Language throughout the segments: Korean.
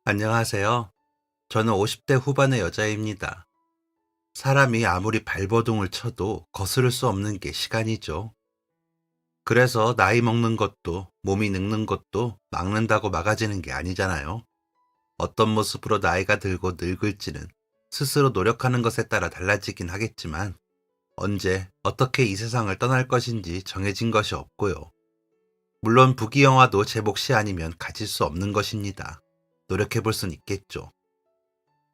안녕하세요. 저는 50대 후반의 여자입니다. 사람이 아무리 발버둥을 쳐도 거스를 수 없는 게 시간이죠. 그래서 나이 먹는 것도 몸이 늙는 것도 막는다고 막아지는 게 아니잖아요. 어떤 모습으로 나이가 들고 늙을지는 스스로 노력하는 것에 따라 달라지긴 하겠지만 언제 어떻게 이 세상을 떠날 것인지 정해진 것이 없고요. 물론 부귀영화도 제 몫이 아니면 가질 수 없는 것입니다. 노력해 볼 순 있겠죠.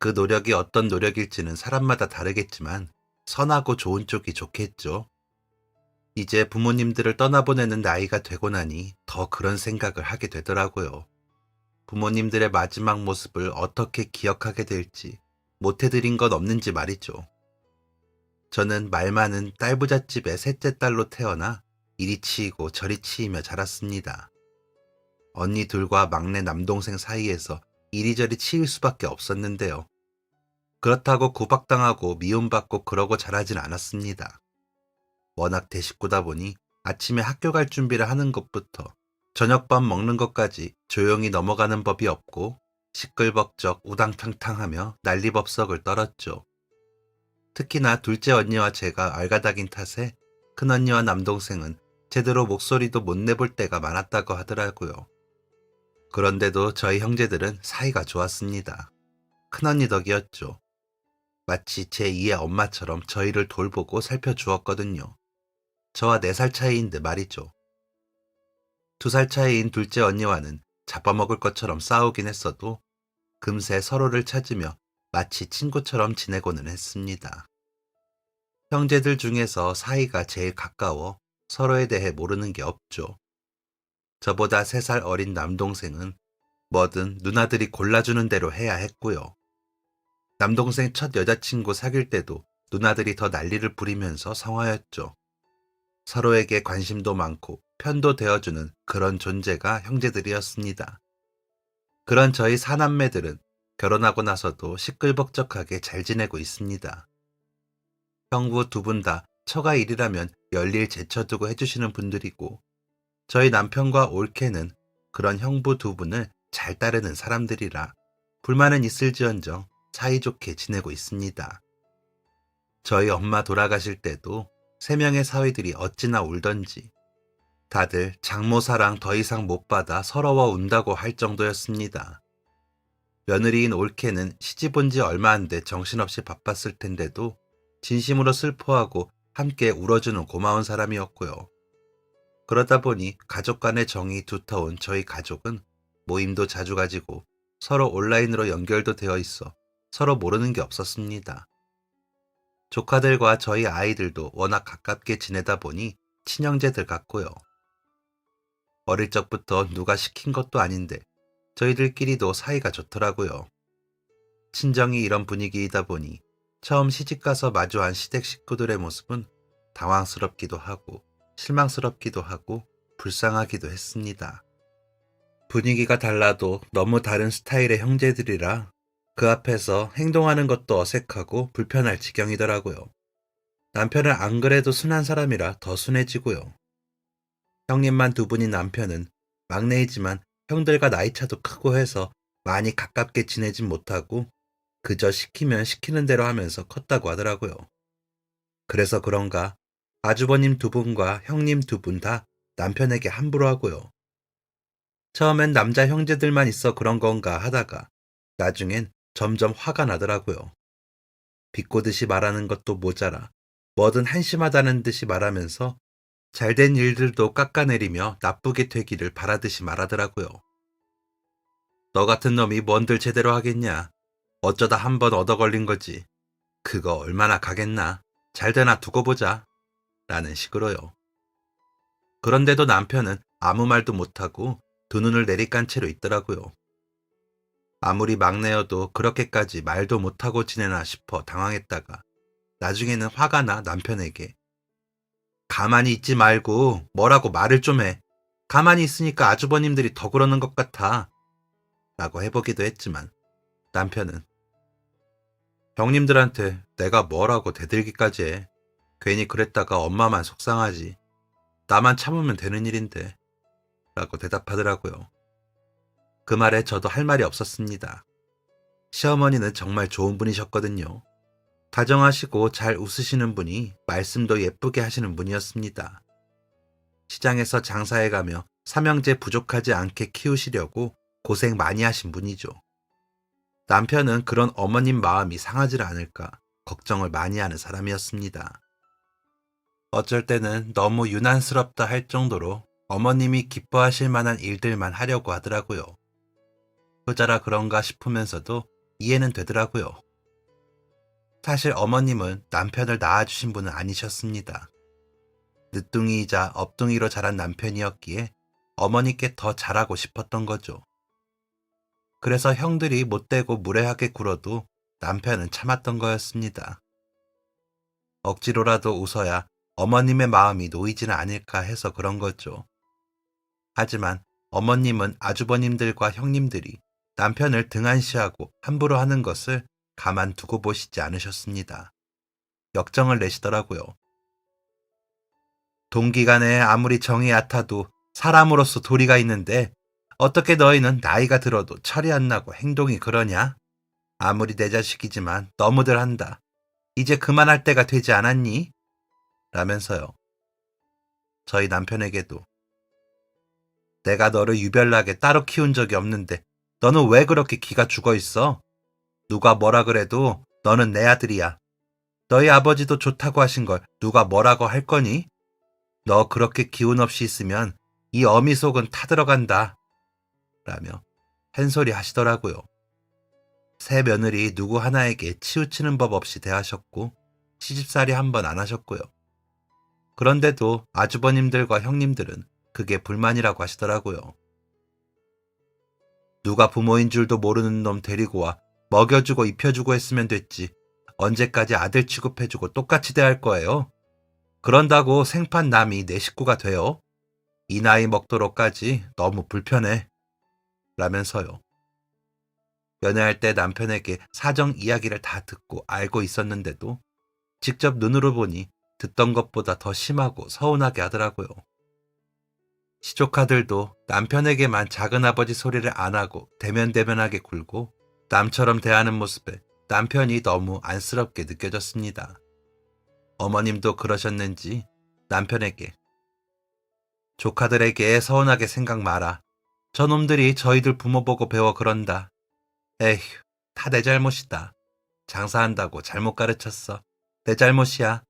그 노력이 어떤 노력일지는 사람마다 다르겠지만 선하고 좋은 쪽이 좋겠죠. 이제 부모님들을 떠나보내는 나이가 되고 나니 더 그런 생각을 하게 되더라고요. 부모님들의 마지막 모습을 어떻게 기억하게 될지 못해드린 건 없는지 말이죠. 저는 말 많은 딸부잣집의 셋째 딸로 태어나 이리 치이고 저리 치이며 자랐습니다. 언니 둘과 막내 남동생 사이에서 이리저리 치일 수밖에 없었는데요. 그렇다고 구박당하고 미움받고 그러고 자라진 않았습니다. 워낙 대식구다 보니 아침에 학교 갈 준비를 하는 것부터 저녁밥 먹는 것까지 조용히 넘어가는 법이 없고 시끌벅적 우당탕탕하며 난리법석을 떨었죠. 특히나 둘째 언니와 제가 알가닥인 탓에 큰언니와 남동생은 제대로 목소리도 못 내볼 때가 많았다고 하더라고요. 그런데도 저희 형제들은 사이가 좋았습니다. 큰언니 덕이었죠. 마치 제2의 엄마처럼 저희를 돌보고 살펴주었거든요. 저와 4살 차이인데 말이죠. 2살 차이인 둘째 언니와는 잡아먹을 것처럼 싸우긴 했어도 금세 서로를 찾으며 마치 친구처럼 지내고는 했습니다. 형제들 중에서 사이가 제일 가까워 서로에 대해 모르는 게 없죠. 저보다 3살 어린 남동생은 뭐든 누나들이 골라주는 대로 해야 했고요. 남동생 첫 여자친구 사귈 때도 누나들이 더 난리를 부리면서 성화였죠. 서로에게 관심도 많고 편도 되어주는 그런 존재가 형제들이었습니다. 그런 저희 사남매들은 결혼하고 나서도 시끌벅적하게 잘 지내고 있습니다. 형부 2분 다 처가 일이라면 열일 제쳐두고 해주시는 분들이고 저희 남편과 올케는 그런 형부 2분을 잘 따르는 사람들이라 불만은 있을지언정 사이좋게 지내고 있습니다. 저희 엄마 돌아가실 때도 3명의 사위들이 어찌나 울던지 다들 장모 사랑 더 이상 못 받아 서러워 운다고 할 정도였습니다. 며느리인 올케는 시집 온 지 얼마 안 돼 정신없이 바빴을 텐데도 진심으로 슬퍼하고 함께 울어주는 고마운 사람이었고요. 그러다 보니 가족 간의 정이 두터운 저희 가족은 모임도 자주 가지고 서로 온라인으로 연결도 되어 있어 서로 모르는 게 없었습니다. 조카들과 저희 아이들도 워낙 가깝게 지내다 보니 친형제들 같고요. 어릴 적부터 누가 시킨 것도 아닌데 저희들끼리도 사이가 좋더라고요. 친정이 이런 분위기이다 보니 처음 시집가서 마주한 시댁 식구들의 모습은 당황스럽기도 하고 실망스럽기도 하고 불쌍하기도 했습니다. 분위기가 달라도 너무 다른 스타일의 형제들이라 그 앞에서 행동하는 것도 어색하고 불편할 지경이더라고요. 남편은 안 그래도 순한 사람이라 더 순해지고요. 형님만 2분인 남편은 막내이지만 형들과 나이차도 크고 해서 많이 가깝게 지내진 못하고 그저 시키면 시키는 대로 하면서 컸다고 하더라고요. 그래서 그런가 아주버님 2분과 형님 2분 다 남편에게 함부로 하고요. 처음엔 남자 형제들만 있어 그런 건가 하다가 나중엔 점점 화가 나더라고요. 비꼬듯이 말하는 것도 모자라 뭐든 한심하다는 듯이 말하면서 잘된 일들도 깎아내리며 나쁘게 되기를 바라듯이 말하더라고요. 너 같은 놈이 뭔들 제대로 하겠냐. 어쩌다 한번 얻어 걸린 거지. 그거 얼마나 가겠나. 잘되나 두고 보자. 라는 식으로요. 그런데도 남편은 아무 말도 못하고 2눈을 내리깐 채로 있더라고요. 아무리 막내여도 그렇게까지 말도 못하고 지내나 싶어 당황했다가 나중에는 화가 나 남편에게 가만히 있지 말고 뭐라고 말을 좀 해. 가만히 있으니까 아주버님들이 더 그러는 것 같아. 라고 해보기도 했지만 남편은 형님들한테 내가 뭐라고 대들기까지 해. 괜히 그랬다가 엄마만 속상하지. 나만 참으면 되는 일인데. 라고 대답하더라고요. 그 말에 저도 할 말이 없었습니다. 시어머니는 정말 좋은 분이셨거든요. 다정하시고 잘 웃으시는 분이 말씀도 예쁘게 하시는 분이었습니다. 시장에서 장사해가며 삼형제 부족하지 않게 키우시려고 고생 많이 하신 분이죠. 남편은 그런 어머님 마음이 상하지 않을까 걱정을 많이 하는 사람이었습니다. 어쩔 때는 너무 유난스럽다 할 정도로 어머님이 기뻐하실 만한 일들만 하려고 하더라고요. 효자라 그런가 싶으면서도 이해는 되더라고요. 사실 어머님은 남편을 낳아주신 분은 아니셨습니다. 늦둥이이자 업둥이로 자란 남편이었기에 어머니께 더 잘하고 싶었던 거죠. 그래서 형들이 못되고 무례하게 굴어도 남편은 참았던 거였습니다. 억지로라도 웃어야 어머님의 마음이 놓이지는 않을까 해서 그런 거죠. 하지만 어머님은 아주버님들과 형님들이 남편을 등한시하고 함부로 하는 것을 가만두고 보시지 않으셨습니다. 역정을 내시더라고요. 동기간에 아무리 정이 얕아도 사람으로서 도리가 있는데 어떻게 너희는 나이가 들어도 철이 안 나고 행동이 그러냐? 아무리 내 자식이지만 너무들 한다. 이제 그만할 때가 되지 않았니? 라면서요. 저희 남편에게도 내가 너를 유별나게 따로 키운 적이 없는데 너는 왜 그렇게 기가 죽어 있어? 누가 뭐라 그래도 너는 내 아들이야. 너희 아버지도 좋다고 하신 걸 누가 뭐라고 할 거니? 너 그렇게 기운 없이 있으면 이 어미 속은 타들어간다. 라며 한 소리 하시더라고요. 새 며느리 누구 하나에게 치우치는 법 없이 대하셨고 시집살이 한 번 안 하셨고요. 그런데도 아주버님들과 형님들은 그게 불만이라고 하시더라고요. 누가 부모인 줄도 모르는 놈 데리고 와 먹여주고 입혀주고 했으면 됐지. 언제까지 아들 취급해주고 똑같이 대할 거예요? 그런다고 생판 남이 내 식구가 돼요? 이 나이 먹도록까지 너무 불편해. 라면서요. 연애할 때 남편에게 사정 이야기를 다 듣고 알고 있었는데도 직접 눈으로 보니 듣던 것보다 더 심하고 서운하게 하더라고요. 시조카들도 남편에게만 작은아버지 소리를 안 하고 대면대면하게 굴고 남처럼 대하는 모습에 남편이 너무 안쓰럽게 느껴졌습니다. 어머님도 그러셨는지 남편에게 조카들에게 서운하게 생각 마라. 저놈들이 저희들 부모 보고 배워 그런다. 에휴, 다 내 잘못이다. 장사한다고 잘못 가르쳤어. 내 잘못이야.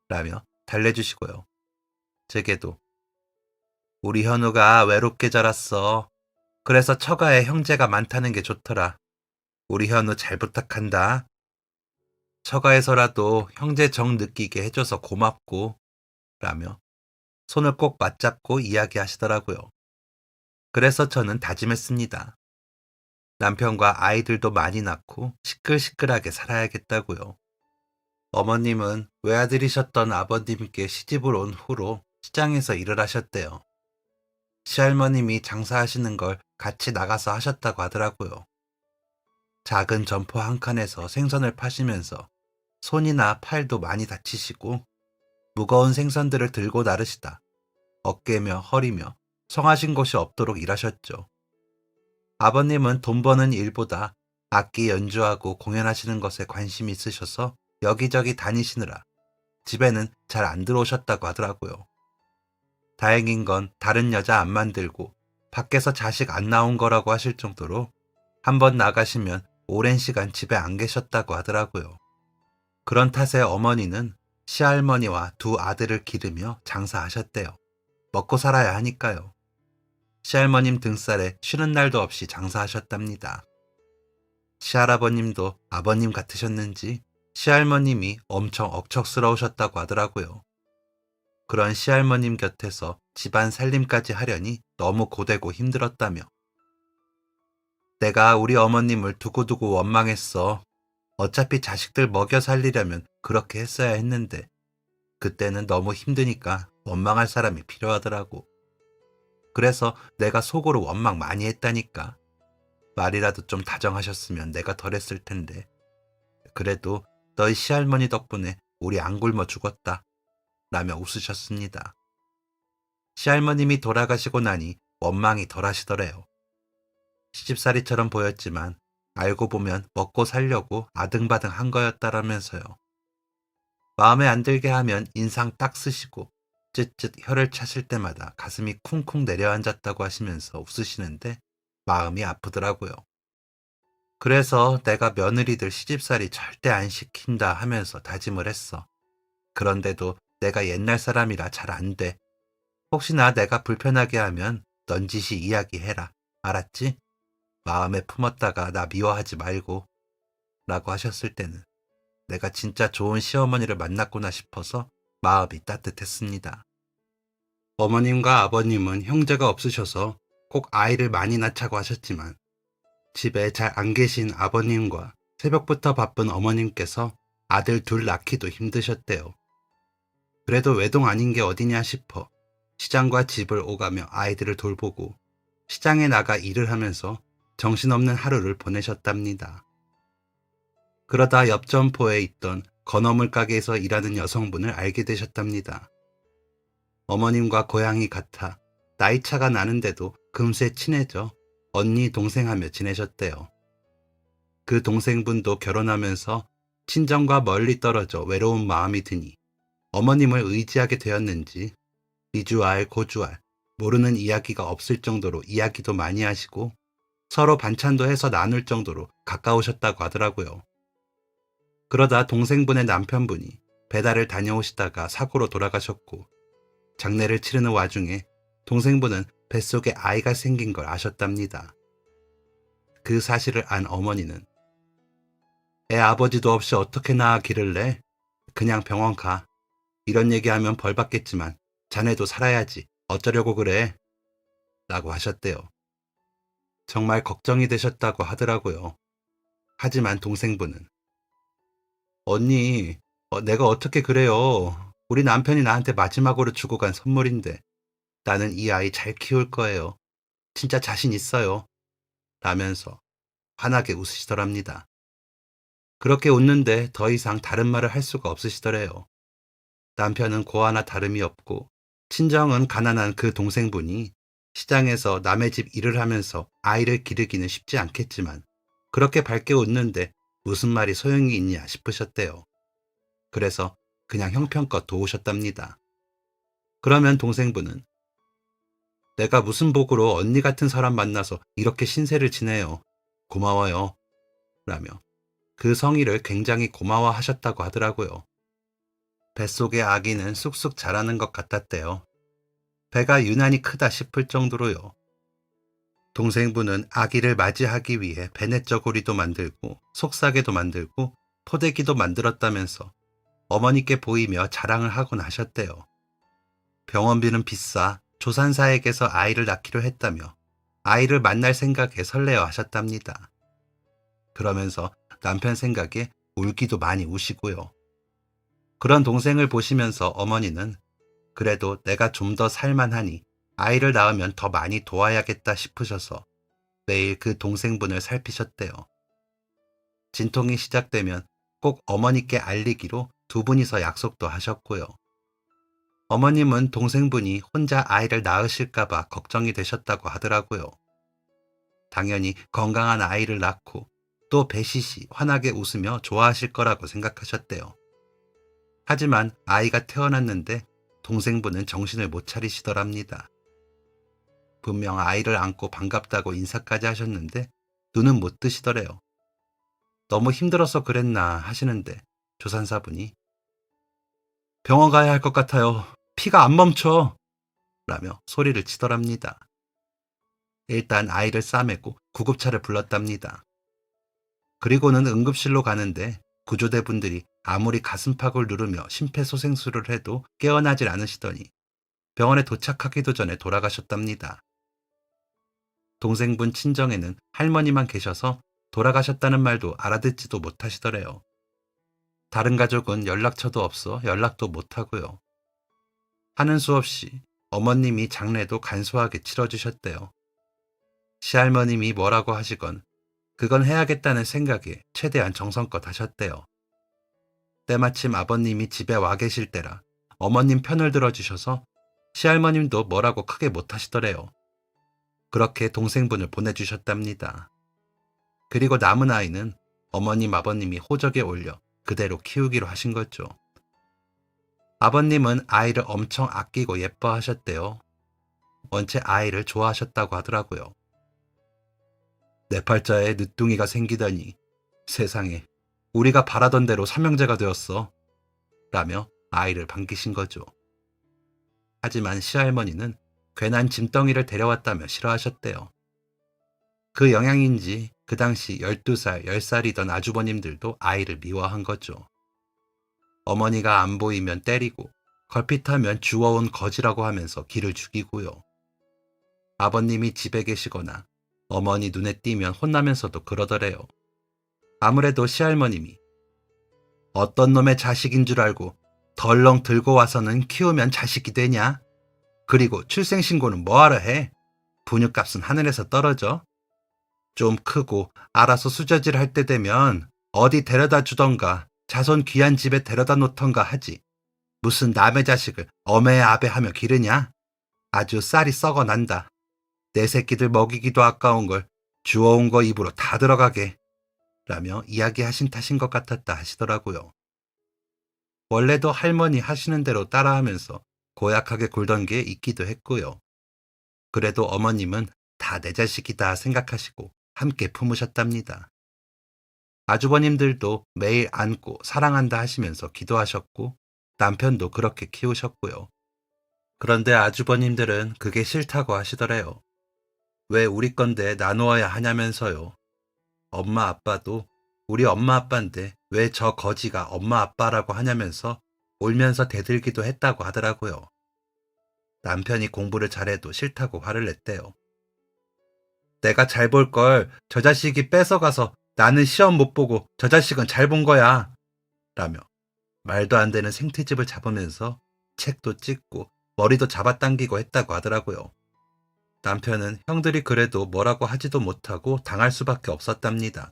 라며 달래주시고요. 제게도 우리 현우가 외롭게 자랐어. 그래서 처가에 형제가 많다는 게 좋더라. 우리 현우 잘 부탁한다. 처가에서라도 형제 정 느끼게 해줘서 고맙고 라며 손을 꼭 맞잡고 이야기하시더라고요. 그래서 저는 다짐했습니다. 남편과 아이들도 많이 낳고 시끌시끌하게 살아야겠다고요. 어머님은 외아들이셨던 아버님께 시집을 온 후로 시장에서 일을 하셨대요. 시할머님이 장사하시는 걸 같이 나가서 하셨다고 하더라고요. 작은 점포 한 칸에서 생선을 파시면서 손이나 팔도 많이 다치시고 무거운 생선들을 들고 나르시다 어깨며 허리며 성하신 곳이 없도록 일하셨죠. 아버님은 돈 버는 일보다 악기 연주하고 공연하시는 것에 관심이 있으셔서 여기저기 다니시느라 집에는 잘 안 들어오셨다고 하더라고요. 다행인 건 다른 여자 안 만들고 밖에서 자식 안 나온 거라고 하실 정도로 한번 나가시면 오랜 시간 집에 안 계셨다고 하더라고요. 그런 탓에 어머니는 시할머니와 두 아들을 기르며 장사하셨대요. 먹고 살아야 하니까요. 시할머님 등살에 쉬는 날도 없이 장사하셨답니다. 시할아버님도 아버님 같으셨는지 시할머님이 엄청 억척스러우셨다고 하더라고요. 그런 시할머님 곁에서 집안 살림까지 하려니 너무 고되고 힘들었다며 내가 우리 어머님을 두고두고 원망했어. 어차피 자식들 먹여 살리려면 그렇게 했어야 했는데 그때는 너무 힘드니까 원망할 사람이 필요하더라고. 그래서 내가 속으로 원망 많이 했다니까. 말이라도 좀 다정하셨으면 내가 덜 했을 텐데. 그래도 너희 시할머니 덕분에 우리 안 굶어 죽었다. 라며 웃으셨습니다. 시할머님이 돌아가시고 나니 원망이 덜 하시더래요. 시집살이처럼 보였지만 알고 보면 먹고 살려고 아등바등 한 거였다라면서요. 마음에 안 들게 하면 인상 딱 쓰시고 쯧쯧 혀를 차실 때마다 가슴이 쿵쿵 내려앉았다고 하시면서 웃으시는데 마음이 아프더라고요. 그래서 내가 며느리들 시집살이 절대 안 시킨다 하면서 다짐을 했어. 그런데도 내가 옛날 사람이라 잘 안 돼. 혹시나 내가 불편하게 하면 넌지시 이야기해라. 알았지? 마음에 품었다가 나 미워하지 말고. 라고 하셨을 때는 내가 진짜 좋은 시어머니를 만났구나 싶어서 마음이 따뜻했습니다. 어머님과 아버님은 형제가 없으셔서 꼭 아이를 많이 낳자고 하셨지만 집에 잘 안 계신 아버님과 새벽부터 바쁜 어머님께서 아들 둘 낳기도 힘드셨대요. 그래도 외동 아닌 게 어디냐 싶어 시장과 집을 오가며 아이들을 돌보고 시장에 나가 일을 하면서 정신없는 하루를 보내셨답니다. 그러다 옆 점포에 있던 건어물 가게에서 일하는 여성분을 알게 되셨답니다. 어머님과 고향이 같아 나이 차가 나는데도 금세 친해져 언니 동생 하며 지내셨대요. 그 동생분도 결혼하면서 친정과 멀리 떨어져 외로운 마음이 드니 어머님을 의지하게 되었는지 이주알 고주알 모르는 이야기가 없을 정도로 이야기도 많이 하시고 서로 반찬도 해서 나눌 정도로 가까우셨다고 하더라고요. 그러다 동생분의 남편분이 배달을 다녀오시다가 사고로 돌아가셨고 장례를 치르는 와중에 동생분은 뱃속에 아이가 생긴 걸 아셨답니다. 그 사실을 안 어머니는 애 아버지도 없이 어떻게 낳아 기를래? 그냥 병원 가. 이런 얘기하면 벌 받겠지만 자네도 살아야지. 어쩌려고 그래? 라고 하셨대요. 정말 걱정이 되셨다고 하더라고요. 하지만 동생분은 언니, 내가 어떻게 그래요? 우리 남편이 나한테 마지막으로 주고 간 선물인데 나는 이 아이 잘 키울 거예요. 진짜 자신 있어요. 라면서 환하게 웃으시더랍니다. 그렇게 웃는데 더 이상 다른 말을 할 수가 없으시더래요. 남편은 고아나 다름이 없고 친정은 가난한 그 동생분이 시장에서 남의 집 일을 하면서 아이를 기르기는 쉽지 않겠지만 그렇게 밝게 웃는데 무슨 말이 소용이 있냐 싶으셨대요. 그래서 그냥 형편껏 도우셨답니다. 그러면 동생분은 내가 무슨 복으로 언니 같은 사람 만나서 이렇게 신세를 지내요. 고마워요. 라며 그 성의를 굉장히 고마워하셨다고 하더라고요. 뱃속의 아기는 쑥쑥 자라는 것 같았대요. 배가 유난히 크다 싶을 정도로요. 동생분은 아기를 맞이하기 위해 배냇저고리도 만들고 속삭이도 만들고 포대기도 만들었다면서 어머니께 보이며 자랑을 하곤 하셨대요. 병원비는 비싸 조산사에게서 아이를 낳기로 했다며 아이를 만날 생각에 설레어 하셨답니다. 그러면서 남편 생각에 울기도 많이 우시고요. 그런 동생을 보시면서 어머니는 그래도 내가 좀 더 살만하니 아이를 낳으면 더 많이 도와야겠다 싶으셔서 매일 그 동생분을 살피셨대요. 진통이 시작되면 꼭 어머니께 알리기로 두 분이서 약속도 하셨고요. 어머님은 동생분이 혼자 아이를 낳으실까봐 걱정이 되셨다고 하더라고요. 당연히 건강한 아이를 낳고 또 배시시 환하게 웃으며 좋아하실 거라고 생각하셨대요. 하지만 아이가 태어났는데 동생분은 정신을 못 차리시더랍니다. 분명 아이를 안고 반갑다고 인사까지 하셨는데 눈은 못 뜨시더래요. 너무 힘들어서 그랬나 하시는데 조산사분이 병원 가야 할 것 같아요. 피가 안 멈춰. 라며 소리를 치더랍니다. 일단 아이를 싸매고 구급차를 불렀답니다. 그리고는 응급실로 가는데 구조대 분들이 아무리 가슴팍을 누르며 심폐소생술을 해도 깨어나질 않으시더니 병원에 도착하기도 전에 돌아가셨답니다. 동생분 친정에는 할머니만 계셔서 돌아가셨다는 말도 알아듣지도 못하시더래요. 다른 가족은 연락처도 없어 연락도 못하고요. 하는 수 없이 어머님이 장례도 간소하게 치러주셨대요. 시할머님이 뭐라고 하시건 그건 해야겠다는 생각에 최대한 정성껏 하셨대요. 때마침 아버님이 집에 와 계실 때라 어머님 편을 들어주셔서 시할머님도 뭐라고 크게 못하시더래요. 그렇게 동생분을 보내주셨답니다. 그리고 남은 아이는 어머님, 아버님이 호적에 올려 그대로 키우기로 하신 거죠. 아버님은 아이를 엄청 아끼고 예뻐하셨대요. 원체 아이를 좋아하셨다고 하더라고요. 내 팔자에 늦둥이가 생기다니 세상에 우리가 바라던 대로 삼형제가 되었어 라며 아이를 반기신 거죠. 하지만 시할머니는 괜한 짐덩이를 데려왔다며 싫어하셨대요. 그 영향인지 그 당시 12살, 10살이던 아주버님들도 아이를 미워한 거죠. 어머니가 안 보이면 때리고 걸핏하면 주워온 거지라고 하면서 기를 죽이고요. 아버님이 집에 계시거나 어머니 눈에 띄면 혼나면서도 그러더래요. 아무래도 시할머님이 어떤 놈의 자식인 줄 알고 덜렁 들고 와서는 키우면 자식이 되냐? 그리고 출생신고는 뭐하러 해? 분유값은 하늘에서 떨어져? 좀 크고 알아서 수저질 할 때 되면 어디 데려다 주던가 자손 귀한 집에 데려다 놓던가 하지. 무슨 남의 자식을 어메아베 하며 기르냐? 아주 쌀이 썩어 난다. 내 새끼들 먹이기도 아까운 걸 주워온 거 입으로 다 들어가게 라며 이야기하신 탓인 것 같았다 하시더라고요. 원래도 할머니 하시는 대로 따라하면서 고약하게 굴던 게 있기도 했고요. 그래도 어머님은 다 내 자식이다 생각하시고 함께 품으셨답니다. 아주버님들도 매일 안고 사랑한다 하시면서 기도하셨고 남편도 그렇게 키우셨고요. 그런데 아주버님들은 그게 싫다고 하시더래요. 왜 우리 건데 나누어야 하냐면서요. 엄마 아빠도 우리 엄마 아빠인데 왜 저 거지가 엄마 아빠라고 하냐면서 울면서 대들기도 했다고 하더라고요. 남편이 공부를 잘해도 싫다고 화를 냈대요. 내가 잘 볼 걸 저 자식이 뺏어가서 나는 시험 못 보고 저 자식은 잘 본 거야 라며 말도 안 되는 생트집을 잡으면서 책도 찍고 머리도 잡아당기고 했다고 하더라고요. 남편은 형들이 그래도 뭐라고 하지도 못하고 당할 수밖에 없었답니다.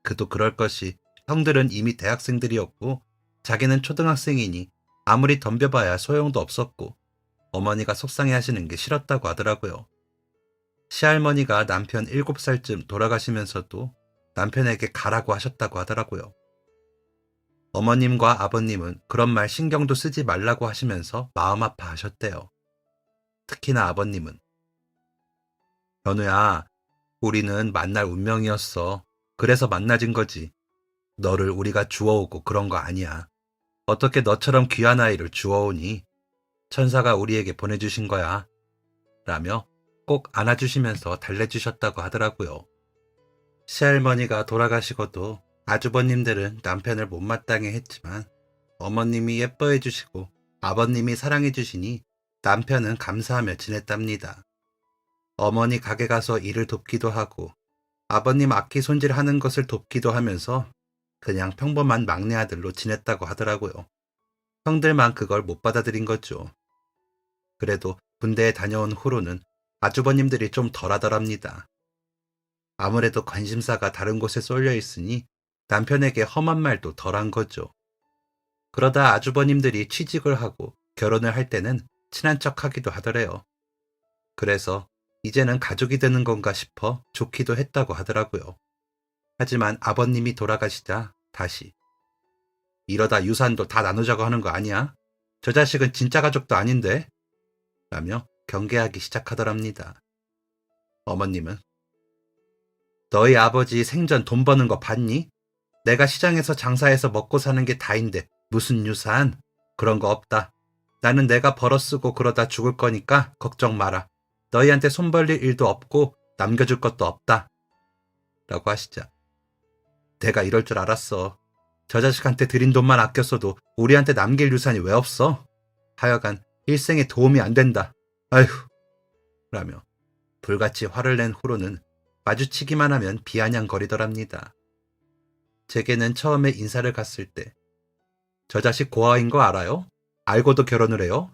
그도 그럴 것이 형들은 이미 대학생들이었고 자기는 초등학생이니 아무리 덤벼봐야 소용도 없었고 어머니가 속상해하시는 게 싫었다고 하더라고요. 시할머니가 남편 7살쯤 돌아가시면서도 남편에게 가라고 하셨다고 하더라고요. 어머님과 아버님은 그런 말 신경도 쓰지 말라고 하시면서 마음 아파하셨대요. 특히나 아버님은 현우야, 우리는 만날 운명이었어. 그래서 만나진 거지. 너를 우리가 주워오고 그런 거 아니야. 어떻게 너처럼 귀한 아이를 주워오니? 천사가 우리에게 보내주신 거야. 라며 꼭 안아주시면서 달래주셨다고 하더라고요. 시할머니가 돌아가시고도 아주버님들은 남편을 못마땅해 했지만 어머님이 예뻐해 주시고 아버님이 사랑해 주시니 남편은 감사하며 지냈답니다. 어머니 가게 가서 일을 돕기도 하고 아버님 악기 손질하는 것을 돕기도 하면서 그냥 평범한 막내 아들로 지냈다고 하더라고요. 형들만 그걸 못 받아들인 거죠. 그래도 군대에 다녀온 후로는 아주버님들이 좀 덜하더랍니다. 아무래도 관심사가 다른 곳에 쏠려 있으니 남편에게 험한 말도 덜한 거죠. 그러다 아주버님들이 취직을 하고 결혼을 할 때는 친한 척 하기도 하더래요. 그래서 이제는 가족이 되는 건가 싶어 좋기도 했다고 하더라고요. 하지만 아버님이 돌아가시자 다시 이러다 유산도 다 나누자고 하는 거 아니야? 저 자식은 진짜 가족도 아닌데? 라며 경계하기 시작하더랍니다. 어머님은 너희 아버지 생전 돈 버는 거 봤니? 내가 시장에서 장사해서 먹고 사는 게 다인데 무슨 유산? 그런 거 없다. 나는 내가 벌어 쓰고 그러다 죽을 거니까 걱정 마라. 너희한테 손 벌릴 일도 없고 남겨줄 것도 없다. 라고 하시자 내가 이럴 줄 알았어. 저 자식한테 드린 돈만 아꼈어도 우리한테 남길 유산이 왜 없어? 하여간 일생에 도움이 안 된다. 아휴 라며 불같이 화를 낸 후로는 마주치기만 하면 비아냥거리더랍니다. 제게는 처음에 인사를 갔을 때 저 자식 고아인 거 알아요? 알고도 결혼을 해요?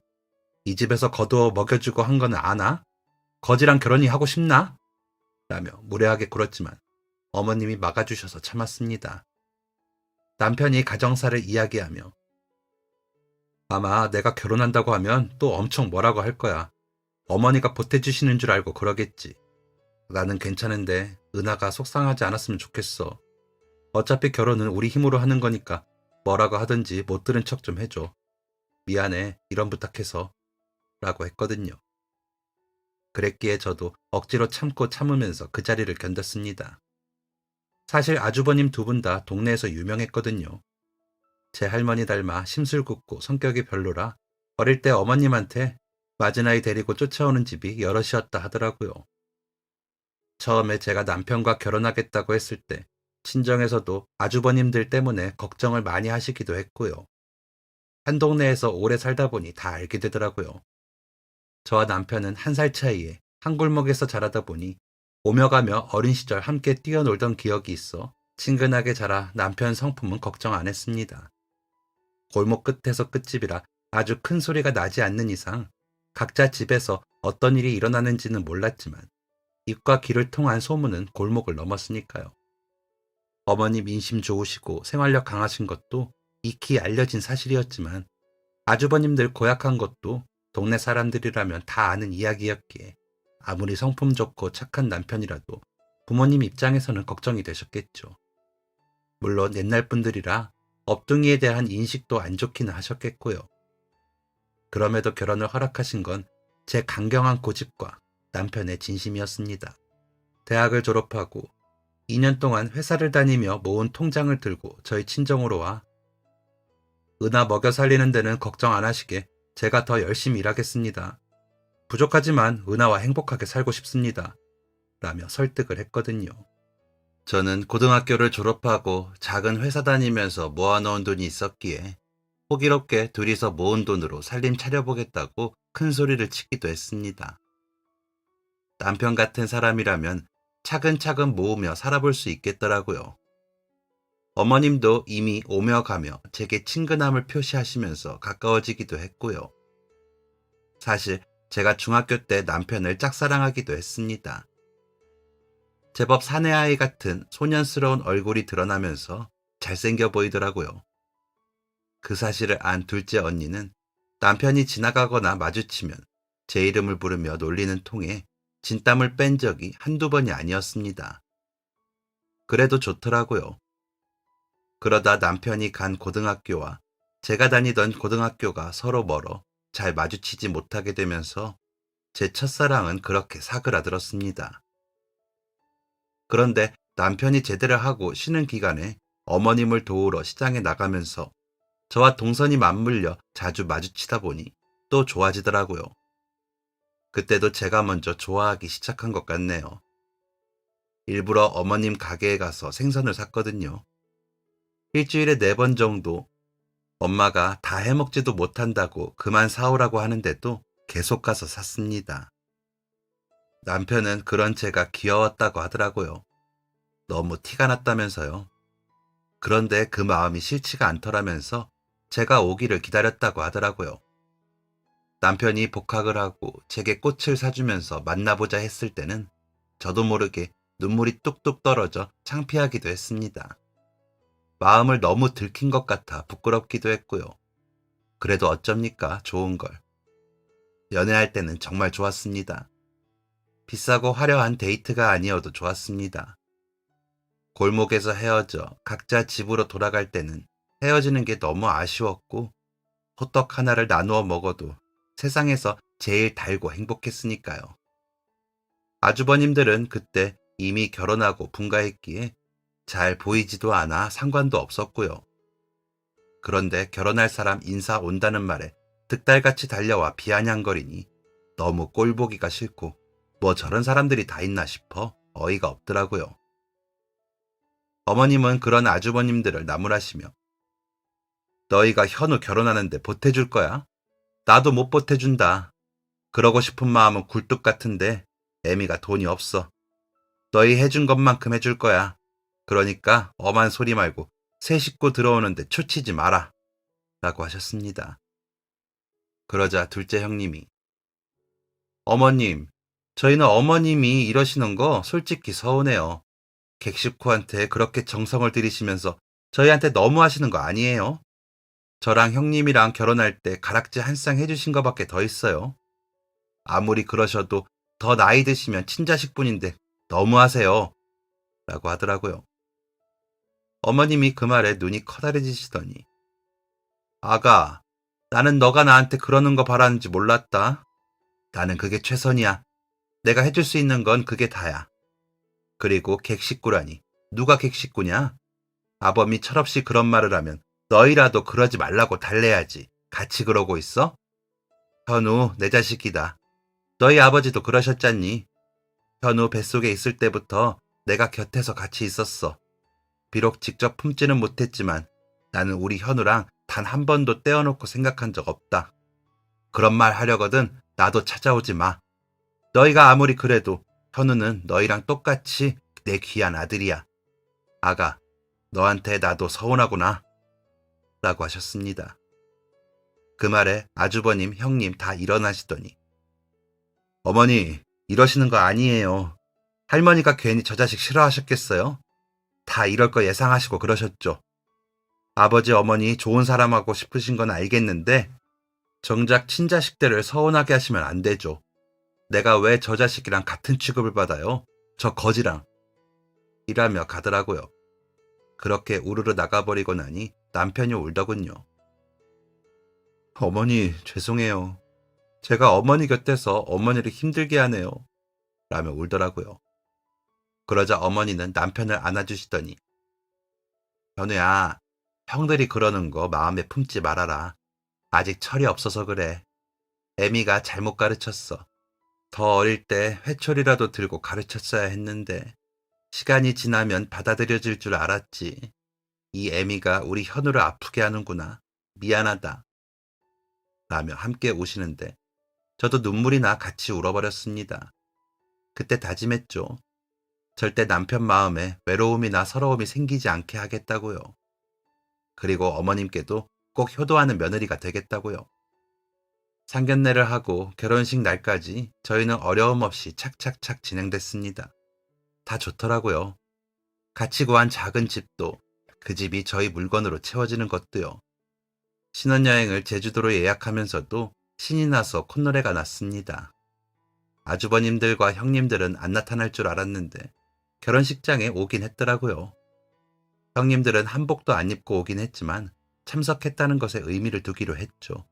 이 집에서 거두어 먹여주고 한 거는 아나? 거지랑 결혼이 하고 싶나? 라며 무례하게 굴었지만 어머님이 막아주셔서 참았습니다. 남편이 가정사를 이야기하며 아마 내가 결혼한다고 하면 또 엄청 뭐라고 할 거야. 어머니가 보태주시는 줄 알고 그러겠지. 나는 괜찮은데 은하가 속상하지 않았으면 좋겠어. 어차피 결혼은 우리 힘으로 하는 거니까 뭐라고 하든지 못 들은 척 좀 해줘. 미안해, 이런 부탁해서. 라고 했거든요. 그랬기에 저도 억지로 참고 참으면서 그 자리를 견뎠습니다. 사실 아주버님 두 분 다 동네에서 유명했거든요. 제 할머니 닮아 심술궂고 성격이 별로라 어릴 때 어머님한테 맞은아이 데리고 쫓아오는 집이 여럿이었다 하더라고요. 처음에 제가 남편과 결혼하겠다고 했을 때 친정에서도 아주버님들 때문에 걱정을 많이 하시기도 했고요. 한 동네에서 오래 살다 보니 다 알게 되더라고요. 저와 남편은 한 살 차이에 한 골목에서 자라다 보니 오며 가며 어린 시절 함께 뛰어놀던 기억이 있어 친근하게 자라 남편 성품은 걱정 안 했습니다. 골목 끝에서 끝집이라 아주 큰 소리가 나지 않는 이상 각자 집에서 어떤 일이 일어나는지는 몰랐지만 입과 귀를 통한 소문은 골목을 넘었으니까요. 어머니 민심 좋으시고 생활력 강하신 것도 익히 알려진 사실이었지만 아주버님들 고약한 것도 동네 사람들이라면 다 아는 이야기였기에 아무리 성품 좋고 착한 남편이라도 부모님 입장에서는 걱정이 되셨겠죠. 물론 옛날 분들이라 업둥이에 대한 인식도 안 좋기는 하셨겠고요. 그럼에도 결혼을 허락하신 건 제 강경한 고집과 남편의 진심이었습니다. 대학을 졸업하고 2년 동안 회사를 다니며 모은 통장을 들고 저희 친정으로 와 은하 먹여 살리는 데는 걱정 안 하시게 제가 더 열심히 일하겠습니다. 부족하지만 은하와 행복하게 살고 싶습니다. 라며 설득을 했거든요. 저는 고등학교를 졸업하고 작은 회사 다니면서 모아놓은 돈이 있었기에 호기롭게 둘이서 모은 돈으로 살림 차려보겠다고 큰 소리를 치기도 했습니다. 남편 같은 사람이라면 차근차근 모으며 살아볼 수 있겠더라고요. 어머님도 이미 오며 가며 제게 친근함을 표시하시면서 가까워지기도 했고요. 사실 제가 중학교 때 남편을 짝사랑하기도 했습니다. 제법 사내아이 같은 소년스러운 얼굴이 드러나면서 잘생겨 보이더라고요. 그 사실을 안 둘째 언니는 남편이 지나가거나 마주치면 제 이름을 부르며 놀리는 통에 진땀을 뺀 적이 한두 번이 아니었습니다. 그래도 좋더라고요. 그러다 남편이 간 고등학교와 제가 다니던 고등학교가 서로 멀어 잘 마주치지 못하게 되면서 제 첫사랑은 그렇게 사그라들었습니다. 그런데 남편이 제대를 하고 쉬는 기간에 어머님을 도우러 시장에 나가면서 저와 동선이 맞물려 자주 마주치다 보니 또 좋아지더라고요. 그때도 제가 먼저 좋아하기 시작한 것 같네요. 일부러 어머님 가게에 가서 생선을 샀거든요. 일주일에 4번 정도 엄마가 다 해먹지도 못한다고 그만 사오라고 하는데도 계속 가서 샀습니다. 남편은 그런 제가 귀여웠다고 하더라고요. 너무 티가 났다면서요. 그런데 그 마음이 싫지가 않더라면서 제가 오기를 기다렸다고 하더라고요. 남편이 복학을 하고 제게 꽃을 사주면서 만나보자 했을 때는 저도 모르게 눈물이 뚝뚝 떨어져 창피하기도 했습니다. 마음을 너무 들킨 것 같아 부끄럽기도 했고요. 그래도 어쩝니까, 좋은 걸. 연애할 때는 정말 좋았습니다. 비싸고 화려한 데이트가 아니어도 좋았습니다. 골목에서 헤어져 각자 집으로 돌아갈 때는 헤어지는 게 너무 아쉬웠고 호떡 하나를 나누어 먹어도 세상에서 제일 달고 행복했으니까요. 아주버님들은 그때 이미 결혼하고 분가했기에 잘 보이지도 않아 상관도 없었고요. 그런데 결혼할 사람 인사 온다는 말에 득달같이 달려와 비아냥거리니 너무 꼴보기가 싫고 뭐 저런 사람들이 다 있나 싶어 어이가 없더라고요. 어머님은 그런 아주버님들을 나무라시며 너희가 현우 결혼하는데 보태줄 거야? 나도 못 보태준다. 그러고 싶은 마음은 굴뚝 같은데 애미가 돈이 없어. 너희 해준 것만큼 해줄 거야. 그러니까 엄한 소리 말고 새 식구 들어오는데 초치지 마라. 라고 하셨습니다. 그러자 둘째 형님이 어머님, 저희는 어머님이 이러시는 거 솔직히 서운해요. 객식구한테 그렇게 정성을 들이시면서 저희한테 너무 하시는 거 아니에요? 저랑 형님이랑 결혼할 때 가락지 한 쌍 해주신 거밖에 더 있어요. 아무리 그러셔도 더 나이 드시면 친자식분인데 너무하세요. 라고 하더라고요. 어머님이 그 말에 눈이 커다래지시더니 아가, 나는 너가 나한테 그러는 거 바라는지 몰랐다. 나는 그게 최선이야. 내가 해줄 수 있는 건 그게 다야. 그리고 객식구라니. 누가 객식구냐? 아범이 철없이 그런 말을 하면 너희라도 그러지 말라고 달래야지. 같이 그러고 있어? 현우, 내 자식이다. 너희 아버지도 그러셨잖니. 현우 뱃속에 있을 때부터 내가 곁에서 같이 있었어. 비록 직접 품지는 못했지만 나는 우리 현우랑 단 한 번도 떼어놓고 생각한 적 없다. 그런 말 하려거든 나도 찾아오지 마. 너희가 아무리 그래도 현우는 너희랑 똑같이 내 귀한 아들이야. 아가, 너한테 나도 서운하구나. 라고 하셨습니다. 그 말에 아주버님, 형님 다 일어나시더니 어머니, 이러시는 거 아니에요. 할머니가 괜히 저 자식 싫어하셨겠어요? 다 이럴 거 예상하시고 그러셨죠. 아버지, 어머니 좋은 사람하고 싶으신 건 알겠는데 정작 친자식들을 서운하게 하시면 안 되죠. 내가 왜 저 자식이랑 같은 취급을 받아요? 저 거지랑. 이라며 가더라고요. 그렇게 우르르 나가버리고 나니 남편이 울더군요. 어머니, 죄송해요. 제가 어머니 곁에서 어머니를 힘들게 하네요. 라며 울더라고요. 그러자 어머니는 남편을 안아주시더니 현우야, 형들이 그러는 거 마음에 품지 말아라. 아직 철이 없어서 그래. 애미가 잘못 가르쳤어. 더 어릴 때 회초리라도 들고 가르쳤어야 했는데 시간이 지나면 받아들여질 줄 알았지. 이 애미가 우리 현우를 아프게 하는구나. 미안하다. 라며 함께 우시는데 저도 눈물이 나 같이 울어버렸습니다. 그때 다짐했죠. 절대 남편 마음에 외로움이나 서러움이 생기지 않게 하겠다고요. 그리고 어머님께도 꼭 효도하는 며느리가 되겠다고요. 상견례를 하고 결혼식 날까지 저희는 어려움 없이 착착착 진행됐습니다. 다 좋더라고요. 같이 구한 작은 집도 그 집이 저희 물건으로 채워지는 것도요. 신혼여행을 제주도로 예약하면서도 신이 나서 콧노래가 났습니다. 아주버님들과 형님들은 안 나타날 줄 알았는데 결혼식장에 오긴 했더라고요. 형님들은 한복도 안 입고 오긴 했지만 참석했다는 것에 의미를 두기로 했죠.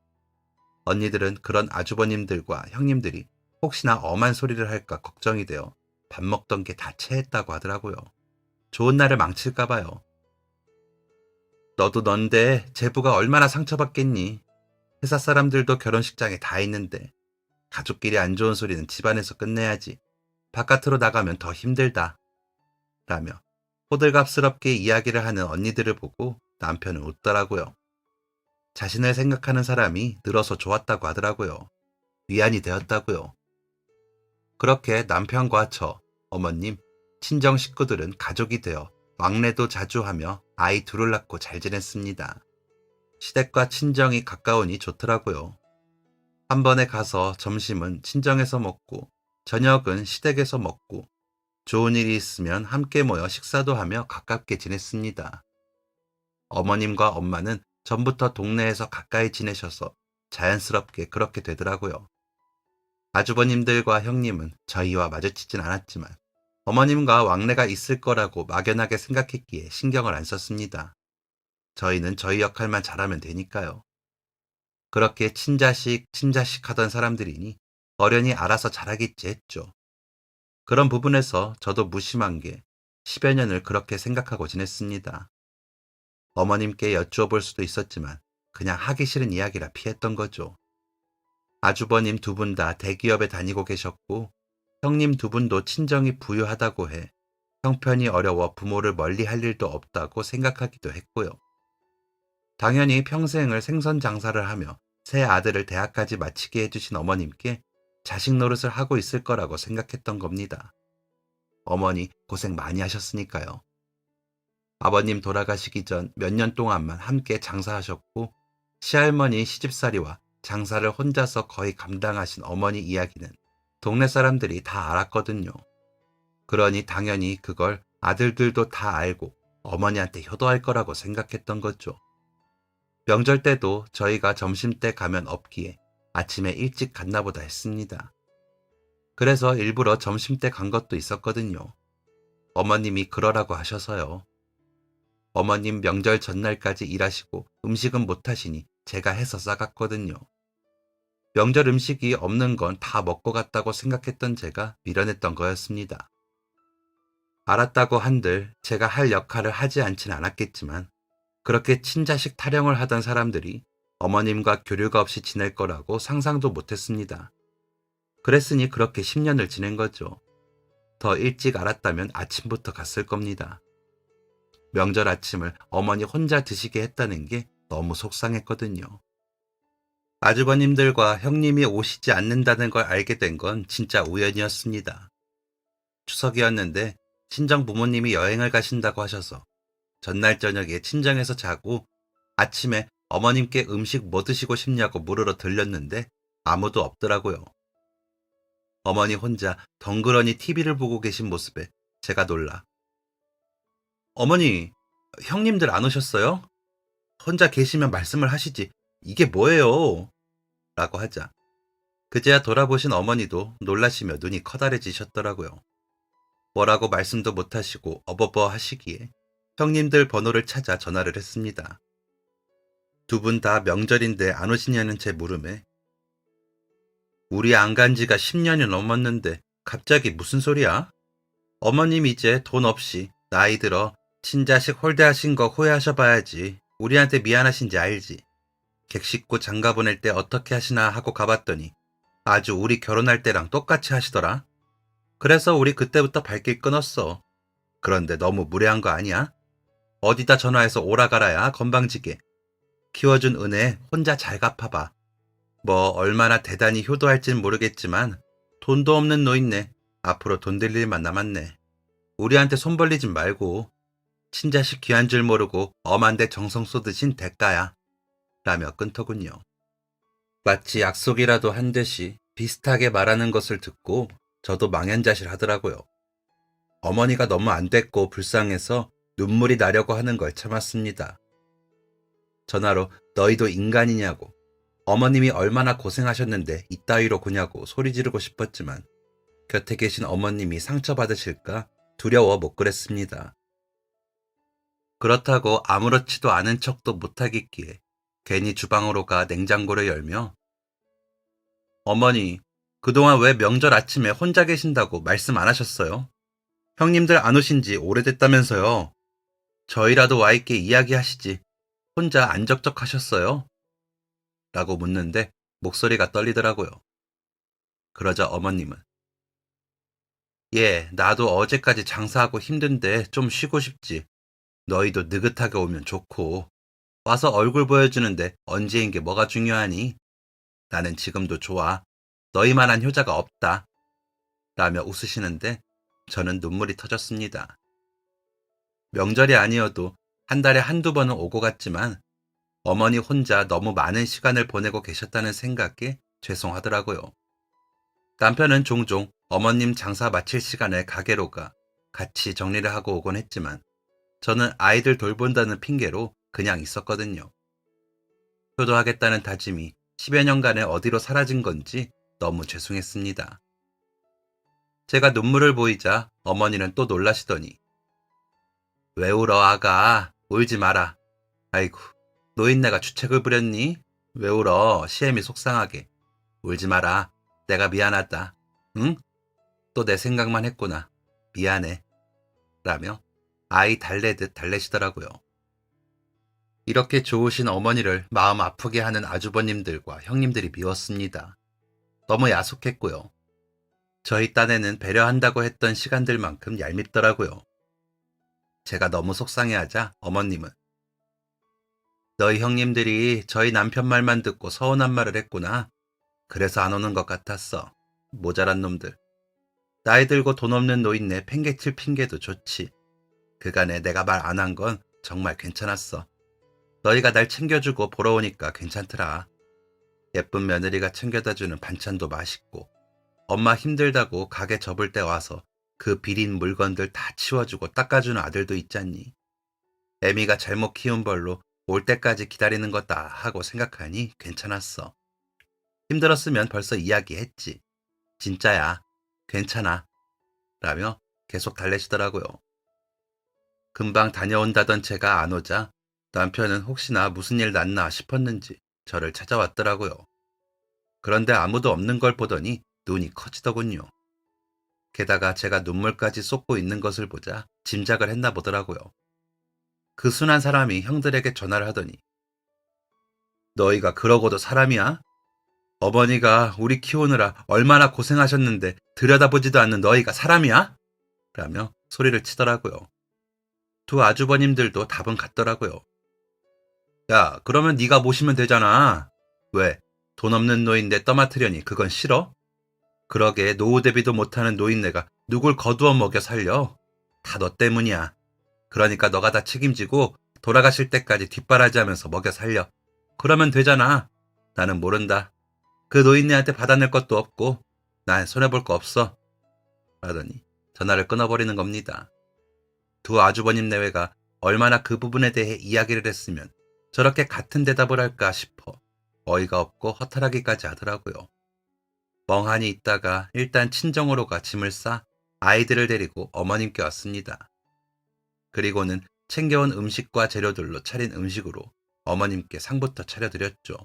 언니들은 그런 아주버님들과 형님들이 혹시나 엄한 소리를 할까 걱정이 되어 밥 먹던 게 다 체했다고 하더라고요. 좋은 날을 망칠까 봐요. 너도 넌데 제부가 얼마나 상처받겠니? 회사 사람들도 결혼식장에 다 있는데 가족끼리 안 좋은 소리는 집안에서 끝내야지. 바깥으로 나가면 더 힘들다. 라며 호들갑스럽게 이야기를 하는 언니들을 보고 남편은 웃더라고요. 자신을 생각하는 사람이 늘어서 좋았다고 하더라고요. 위안이 되었다고요. 그렇게 남편과 저, 어머님, 친정 식구들은 가족이 되어 왕래도 자주 하며 아이 둘을 낳고 잘 지냈습니다. 시댁과 친정이 가까우니 좋더라고요. 한 번에 가서 점심은 친정에서 먹고 저녁은 시댁에서 먹고 좋은 일이 있으면 함께 모여 식사도 하며 가깝게 지냈습니다. 어머님과 엄마는 전부터 동네에서 가까이 지내셔서 자연스럽게 그렇게 되더라고요. 아주버님들과 형님은 저희와 마주치진 않았지만 어머님과 왕래가 있을 거라고 막연하게 생각했기에 신경을 안 썼습니다. 저희는 저희 역할만 잘하면 되니까요. 그렇게 친자식 하던 사람들이니 어련히 알아서 잘하겠지 했죠. 그런 부분에서 저도 무심한 게 10여 년을 그렇게 생각하고 지냈습니다. 어머님께 여쭈어 볼 수도 있었지만 그냥 하기 싫은 이야기라 피했던 거죠. 아주버님 두 분 다 대기업에 다니고 계셨고 형님 두 분도 친정이 부유하다고 해 형편이 어려워 부모를 멀리 할 일도 없다고 생각하기도 했고요. 당연히 평생을 생선 장사를 하며 새 아들을 대학까지 마치게 해주신 어머님께 자식 노릇을 하고 있을 거라고 생각했던 겁니다. 어머니 고생 많이 하셨으니까요. 아버님 돌아가시기 전 몇 년 동안만 함께 장사하셨고 시할머니 시집살이와 장사를 혼자서 거의 감당하신 어머니 이야기는 동네 사람들이 다 알았거든요. 그러니 당연히 그걸 아들들도 다 알고 어머니한테 효도할 거라고 생각했던 거죠. 명절 때도 저희가 점심때 가면 없기에 아침에 일찍 갔나 보다 했습니다. 그래서 일부러 점심때 간 것도 있었거든요. 어머님이 그러라고 하셔서요. 어머님 명절 전날까지 일하시고 음식은 못하시니 제가 해서 싸갔거든요. 명절 음식이 없는 건 다 먹고 갔다고 생각했던 제가 미련했던 거였습니다. 알았다고 한들 제가 할 역할을 하지 않진 않았겠지만 그렇게 친자식 타령을 하던 사람들이 어머님과 교류가 없이 지낼 거라고 상상도 못했습니다. 그랬으니 그렇게 10년을 지낸 거죠. 더 일찍 알았다면 아침부터 갔을 겁니다. 명절 아침을 어머니 혼자 드시게 했다는 게 너무 속상했거든요. 아주버님들과 형님이 오시지 않는다는 걸 알게 된 건 진짜 우연이었습니다. 추석이었는데 친정 부모님이 여행을 가신다고 하셔서 전날 저녁에 친정에서 자고 아침에 어머님께 음식 뭐 드시고 싶냐고 물으러 들렸는데 아무도 없더라고요. 어머니 혼자 덩그러니 TV를 보고 계신 모습에 제가 놀라 어머니, 형님들 안 오셨어요? 혼자 계시면 말씀을 하시지. 이게 뭐예요? 라고 하자 그제야 돌아보신 어머니도 놀라시며 눈이 커다래지셨더라고요. 뭐라고 말씀도 못하시고 어버버 하시기에 형님들 번호를 찾아 전화를 했습니다. 두 분 다 명절인데 안 오시냐는 제 물음에 우리 안 간 지가 10년이 넘었는데 갑자기 무슨 소리야? 어머님 이제 돈 없이 나이 들어 친자식 홀대하신 거 후회하셔봐야지. 우리한테 미안하신지 알지. 객식구 장가 보낼 때 어떻게 하시나 하고 가봤더니 아주 우리 결혼할 때랑 똑같이 하시더라. 그래서 우리 그때부터 발길 끊었어. 그런데 너무 무례한 거 아니야? 어디다 전화해서 오라가라야 건방지게. 키워준 은혜 혼자 잘 갚아봐. 뭐 얼마나 대단히 효도할진 모르겠지만 돈도 없는 노인네. 앞으로 돈 될 일만 남았네. 우리한테 손 벌리진 말고 친자식 귀한 줄 모르고 엄한데 정성 쏟으신 대가야. 라며 끊더군요. 마치 약속이라도 한 듯이 비슷하게 말하는 것을 듣고 저도 망연자실 하더라고요. 어머니가 너무 안 됐고 불쌍해서 눈물이 나려고 하는 걸 참았습니다. 전화로 너희도 인간이냐고 어머님이 얼마나 고생하셨는데 이따위로 구냐고 소리 지르고 싶었지만 곁에 계신 어머님이 상처받으실까 두려워 못 그랬습니다. 그렇다고 아무렇지도 않은 척도 못하겠기에 괜히 주방으로 가 냉장고를 열며 어머니, 그동안 왜 명절 아침에 혼자 계신다고 말씀 안 하셨어요? 형님들 안 오신 지 오래됐다면서요. 저희라도 와 있게 이야기하시지. 혼자 안 적적하셨어요? 라고 묻는데 목소리가 떨리더라고요. 그러자 어머님은 예, 나도 어제까지 장사하고 힘든데 좀 쉬고 싶지. 너희도 느긋하게 오면 좋고 와서 얼굴 보여주는데 언제인 게 뭐가 중요하니? 나는 지금도 좋아. 너희만한 효자가 없다. 라며 웃으시는데 저는 눈물이 터졌습니다. 명절이 아니어도 한 달에 한두 번은 오고 갔지만 어머니 혼자 너무 많은 시간을 보내고 계셨다는 생각에 죄송하더라고요. 남편은 종종 어머님 장사 마칠 시간에 가게로 가 같이 정리를 하고 오곤 했지만 저는 아이들 돌본다는 핑계로 그냥 있었거든요. 효도하겠다는 다짐이 10여 년간에 어디로 사라진 건지 너무 죄송했습니다. 제가 눈물을 보이자 어머니는 또 놀라시더니 왜 울어 아가 울지 마라. 아이고 노인네가 주책을 부렸니? 왜 울어 시엠이 속상하게. 울지 마라. 내가 미안하다. 응? 또 내 생각만 했구나. 미안해. 라며 아이 달래듯 달래시더라고요. 이렇게 좋으신 어머니를 마음 아프게 하는 아주버님들과 형님들이 미웠습니다. 너무 야속했고요. 저희 딴에는 배려한다고 했던 시간들만큼 얄밉더라고요. 제가 너무 속상해하자 어머님은 너희 형님들이 저희 남편 말만 듣고 서운한 말을 했구나. 그래서 안 오는 것 같았어. 모자란 놈들. 나이 들고 돈 없는 노인네 팽개칠 핑계도 좋지. 그간에 내가 말 안 한 건 정말 괜찮았어. 너희가 날 챙겨주고 보러 오니까 괜찮더라. 예쁜 며느리가 챙겨다주는 반찬도 맛있고 엄마 힘들다고 가게 접을 때 와서 그 비린 물건들 다 치워주고 닦아주는 아들도 있잖니. 애미가 잘못 키운 벌로 올 때까지 기다리는 거다 하고 생각하니 괜찮았어. 힘들었으면 벌써 이야기했지. 진짜야. 괜찮아. 라며 계속 달래시더라고요. 금방 다녀온다던 제가 안 오자 남편은 혹시나 무슨 일 났나 싶었는지 저를 찾아왔더라고요. 그런데 아무도 없는 걸 보더니 눈이 커지더군요. 게다가 제가 눈물까지 쏟고 있는 것을 보자 짐작을 했나 보더라고요. 그 순한 사람이 형들에게 전화를 하더니 너희가 그러고도 사람이야? 어머니가 우리 키우느라 얼마나 고생하셨는데 들여다보지도 않는 너희가 사람이야? 라며 소리를 치더라고요. 두 아주버님들도 답은 같더라고요. 야, 그러면 네가 모시면 되잖아. 왜? 돈 없는 노인네 떠맡으려니 그건 싫어? 그러게 노후 대비도 못하는 노인네가 누굴 거두어 먹여 살려? 다 너 때문이야. 그러니까 너가 다 책임지고 돌아가실 때까지 뒷바라지하면서 먹여 살려. 그러면 되잖아. 나는 모른다. 그 노인네한테 받아낼 것도 없고 난 손해볼 거 없어. 라더니 전화를 끊어버리는 겁니다. 두 아주버님 내외가 얼마나 그 부분에 대해 이야기를 했으면 저렇게 같은 대답을 할까 싶어 어이가 없고 허탈하기까지 하더라고요. 멍하니 있다가 일단 친정으로 가 짐을 싸 아이들을 데리고 어머님께 왔습니다. 그리고는 챙겨온 음식과 재료들로 차린 음식으로 어머님께 상부터 차려드렸죠.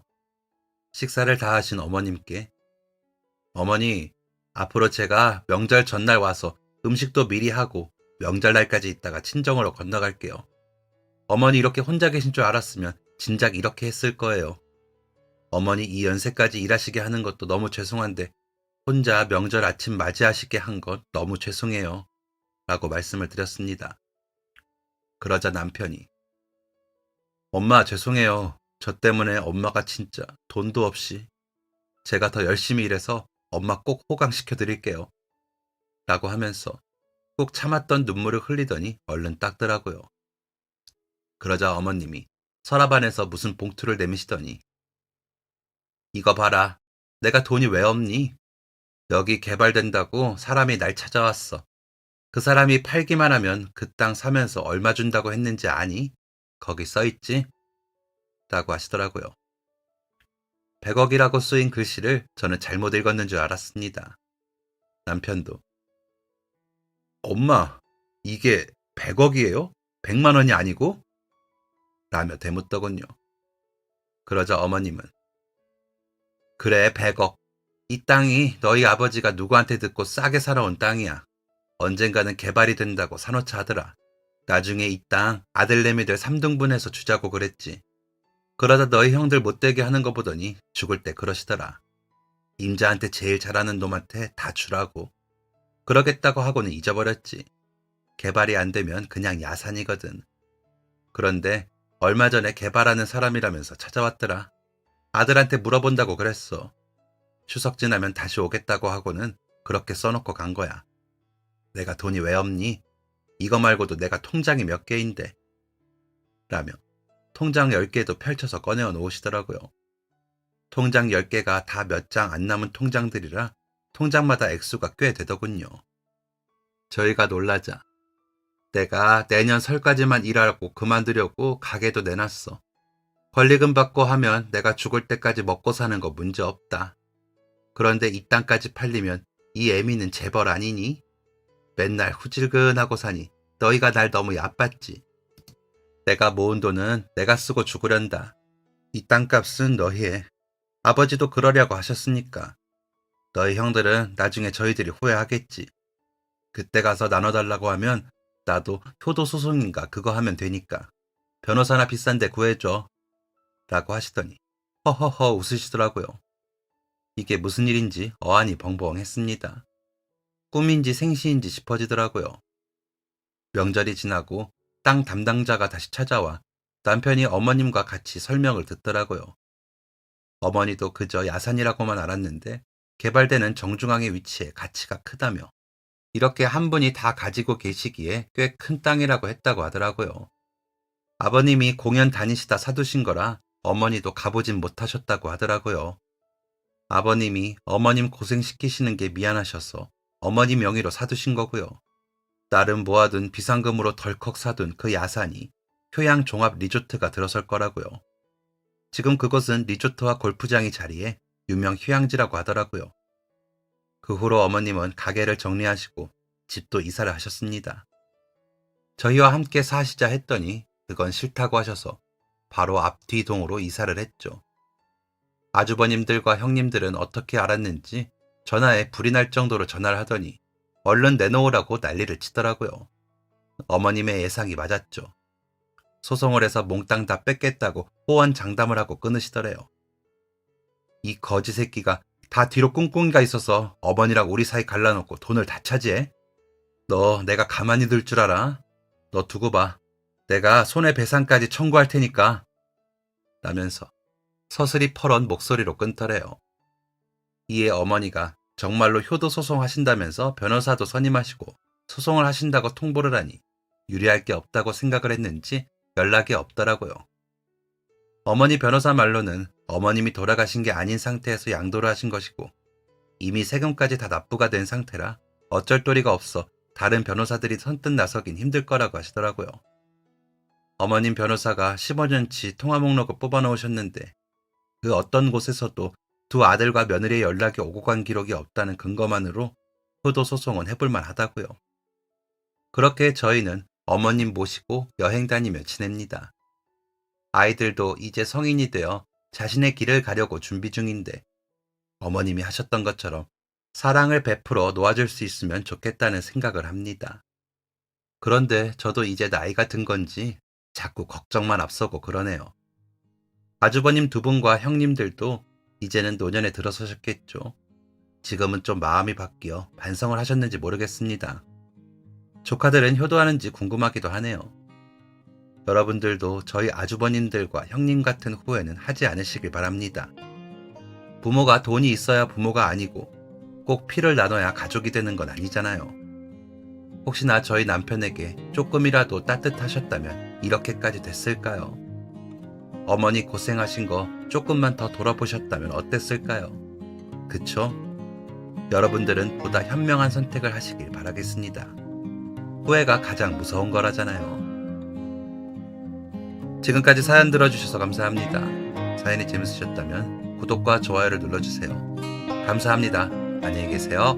식사를 다 하신 어머님께 어머니, 앞으로 제가 명절 전날 와서 음식도 미리 하고 명절날까지 있다가 친정으로 건너갈게요. 어머니 이렇게 혼자 계신 줄 알았으면 진작 이렇게 했을 거예요. 어머니 이 연세까지 일하시게 하는 것도 너무 죄송한데 혼자 명절 아침 맞이하시게 한 건 너무 죄송해요. 라고 말씀을 드렸습니다. 그러자 남편이 엄마 죄송해요. 저 때문에 엄마가 진짜 돈도 없이 제가 더 열심히 일해서 엄마 꼭 호강시켜 드릴게요. 라고 하면서 꼭 참았던 눈물을 흘리더니 얼른 닦더라고요. 그러자 어머님이 서랍 안에서 무슨 봉투를 내미시더니 이거 봐라. 내가 돈이 왜 없니? 여기 개발된다고 사람이 날 찾아왔어. 그 사람이 팔기만 하면 그 땅 사면서 얼마 준다고 했는지 아니? 거기 써있지? 라고 하시더라고요. 100억이라고 쓰인 글씨를 저는 잘못 읽었는 줄 알았습니다. 남편도 엄마, 이게 100억이에요? 100만 원이 아니고? 라며 대묻더군요. 그러자 어머님은 그래 100억. 이 땅이 너희 아버지가 누구한테 듣고 싸게 살아온 땅이야. 언젠가는 개발이 된다고 사놓자 하더라. 나중에 이 땅 아들내미들 3등분해서 주자고 그랬지. 그러다 너희 형들 못되게 하는 거 보더니 죽을 때 그러시더라. 임자한테 제일 잘하는 놈한테 다 주라고. 그러겠다고 하고는 잊어버렸지. 개발이 안 되면 그냥 야산이거든. 그런데 얼마 전에 개발하는 사람이라면서 찾아왔더라. 아들한테 물어본다고 그랬어. 추석 지나면 다시 오겠다고 하고는 그렇게 써놓고 간 거야. 내가 돈이 왜 없니? 이거 말고도 내가 통장이 몇 개인데. 라며 통장 10개도 펼쳐서 꺼내어 놓으시더라고요. 통장 10개가 다 몇 장 안 남은 통장들이라 통장마다 액수가 꽤 되더군요. 저희가 놀라자 내가 내년 설까지만 일하고 그만두려고 가게도 내놨어. 권리금 받고 하면 내가 죽을 때까지 먹고 사는 거 문제 없다. 그런데 이 땅까지 팔리면 이 애미는 재벌 아니니? 맨날 후질근하고 사니 너희가 날 너무 얕봤지. 내가 모은 돈은 내가 쓰고 죽으련다. 이 땅값은 너희 해. 아버지도 그러려고 하셨으니까. 너희 형들은 나중에 저희들이 후회하겠지. 그때 가서 나눠달라고 하면 나도 효도소송인가 그거 하면 되니까. 변호사나 비싼데 구해줘. 라고 하시더니 허허허 웃으시더라고요. 이게 무슨 일인지 어안이 벙벙했습니다. 꿈인지 생시인지 싶어지더라고요. 명절이 지나고 땅 담당자가 다시 찾아와 남편이 어머님과 같이 설명을 듣더라고요. 어머니도 그저 야산이라고만 알았는데 개발되는 정중앙에 위치해 가치가 크다며 이렇게 한 분이 다 가지고 계시기에 꽤 큰 땅이라고 했다고 하더라고요. 아버님이 공연 다니시다 사두신 거라 어머니도 가보진 못하셨다고 하더라고요. 아버님이 어머님 고생시키시는 게 미안하셔서 어머니 명의로 사두신 거고요. 나름 모아둔 비상금으로 덜컥 사둔 그 야산이 효양 종합 리조트가 들어설 거라고요. 지금 그곳은 리조트와 골프장이 자리에 유명 휴양지라고 하더라고요. 그 후로 어머님은 가게를 정리하시고 집도 이사를 하셨습니다. 저희와 함께 사시자 했더니 그건 싫다고 하셔서 바로 앞뒤 동으로 이사를 했죠. 아주버님들과 형님들은 어떻게 알았는지 전화에 불이 날 정도로 전화를 하더니 얼른 내놓으라고 난리를 치더라고요. 어머님의 예상이 맞았죠. 소송을 해서 몽땅 다 뺏겠다고 호언장담을 하고 끊으시더래요. 이 거지 새끼가 다 뒤로 꿍꿍이가 있어서 어머니랑 우리 사이 갈라놓고 돈을 다 차지해? 너 내가 가만히 둘 줄 알아? 너 두고 봐. 내가 손해배상까지 청구할 테니까. 라면서 서슬이 펄은 목소리로 끊더래요. 이에 어머니가 정말로 효도 소송하신다면서 변호사도 선임하시고 소송을 하신다고 통보를 하니 유리할 게 없다고 생각을 했는지 연락이 없더라고요. 어머니 변호사 말로는 어머님이 돌아가신 게 아닌 상태에서 양도를 하신 것이고 이미 세금까지 다 납부가 된 상태라 어쩔 도리가 없어 다른 변호사들이 선뜻 나서긴 힘들 거라고 하시더라고요. 어머님 변호사가 15년치 통화 목록을 뽑아놓으셨는데 그 어떤 곳에서도 두 아들과 며느리의 연락이 오고 간 기록이 없다는 근거만으로 효도 소송은 해볼만 하다고요. 그렇게 저희는 어머님 모시고 여행 다니며 지냅니다. 아이들도 이제 성인이 되어 자신의 길을 가려고 준비 중인데 어머님이 하셨던 것처럼 사랑을 베풀어 놓아줄 수 있으면 좋겠다는 생각을 합니다. 그런데 저도 이제 나이가 든 건지 자꾸 걱정만 앞서고 그러네요. 아주버님 두 분과 형님들도 이제는 노년에 들어서셨겠죠. 지금은 좀 마음이 바뀌어 반성을 하셨는지 모르겠습니다. 조카들은 효도하는지 궁금하기도 하네요. 여러분들도 저희 아주버님들과 형님 같은 후회는 하지 않으시길 바랍니다. 부모가 돈이 있어야 부모가 아니고 꼭 피를 나눠야 가족이 되는 건 아니잖아요. 혹시나 저희 남편에게 조금이라도 따뜻하셨다면 이렇게까지 됐을까요? 어머니 고생하신 거 조금만 더 돌아보셨다면 어땠을까요? 그쵸? 여러분들은 보다 현명한 선택을 하시길 바라겠습니다. 후회가 가장 무서운 거라잖아요. 지금까지 사연 들어주셔서 감사합니다. 사연이 재밌으셨다면 구독과 좋아요를 눌러주세요. 감사합니다. 안녕히 계세요.